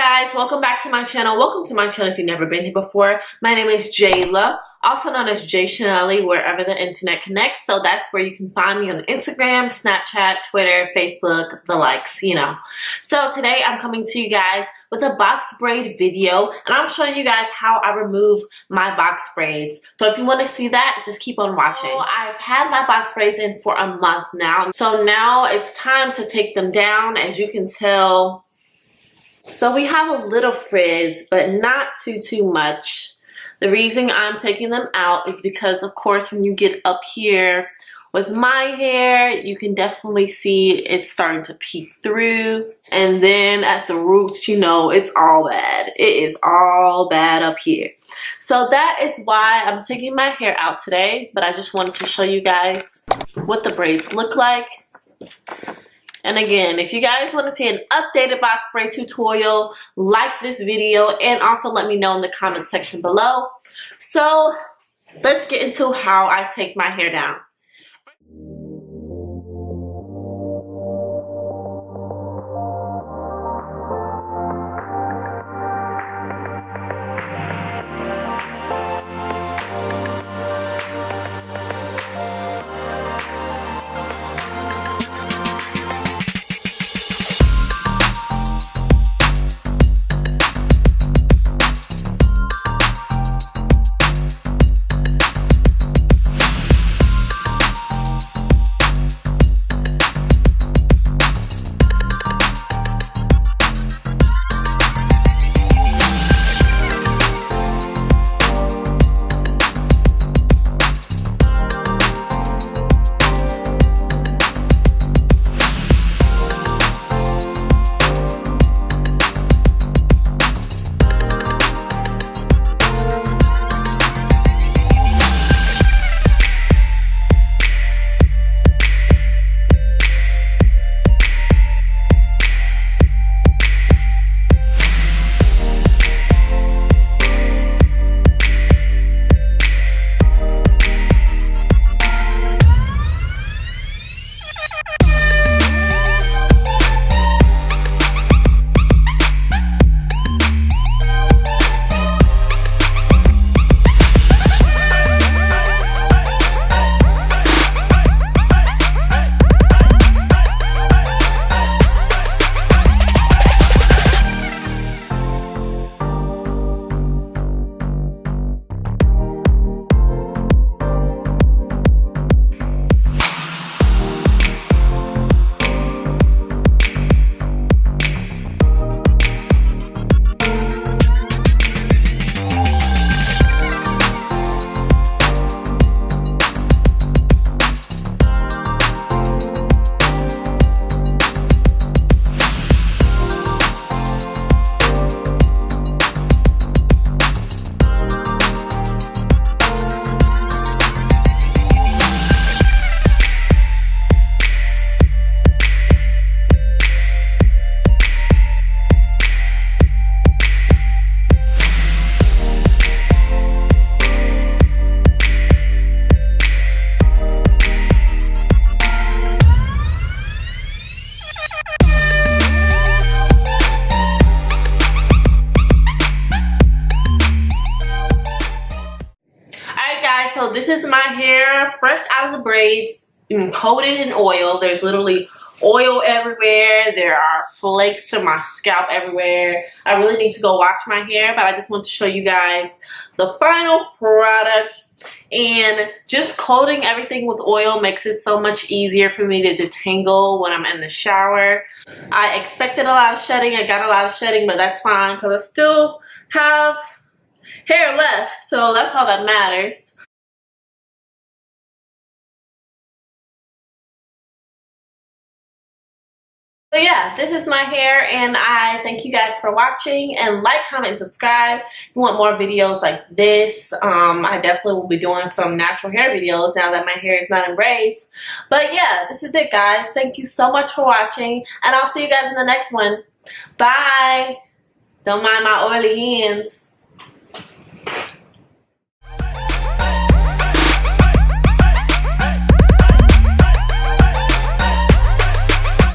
guys, welcome back to my channel. Welcome to my channel if you've never been here before. My name is Jayla, also known as Jay Chanelli, wherever the internet connects. So that's where you can find me on Instagram, Snapchat, Twitter, Facebook, the likes, you know. So today I'm coming to you guys with a box braid video, and I'm showing you guys how I remove my box braids. So if you want to see that, just keep on watching. So I've had my box braids in for a month now. So now it's time to take them down, as you can tell. So we have a little frizz, but not too much. The reason I'm taking them out is because, of course, when you get up here with my hair, you can definitely see it's starting to peek through. And then at the roots, you know, it's all bad. It is all bad up here. So that is why I'm taking my hair out today. But I just wanted to show you guys what the braids look like. And again, if you guys want to see an updated box braid tutorial, like this video and also let me know in the comment section below. So let's get into how I take my hair down. So this is my hair fresh out of the braids, coated in oil. There's literally oil everywhere. There are flakes to my scalp everywhere. I really need to go wash my hair, but I just want to show you guys the final product. And just coating everything with oil makes it so much easier for me to detangle when I'm in the shower. I expected a lot of shedding. I got a lot of shedding, but that's fine because I still have hair left. So that's all that matters. So yeah, this is my hair, and I thank you guys for watching, and like, comment, and subscribe if you want more videos like this. I definitely will be doing some natural hair videos now that my hair is not in braids. But yeah, this is it, guys. Thank you so much for watching, and I'll see you guys in the next one. Bye. Don't mind my oily hands.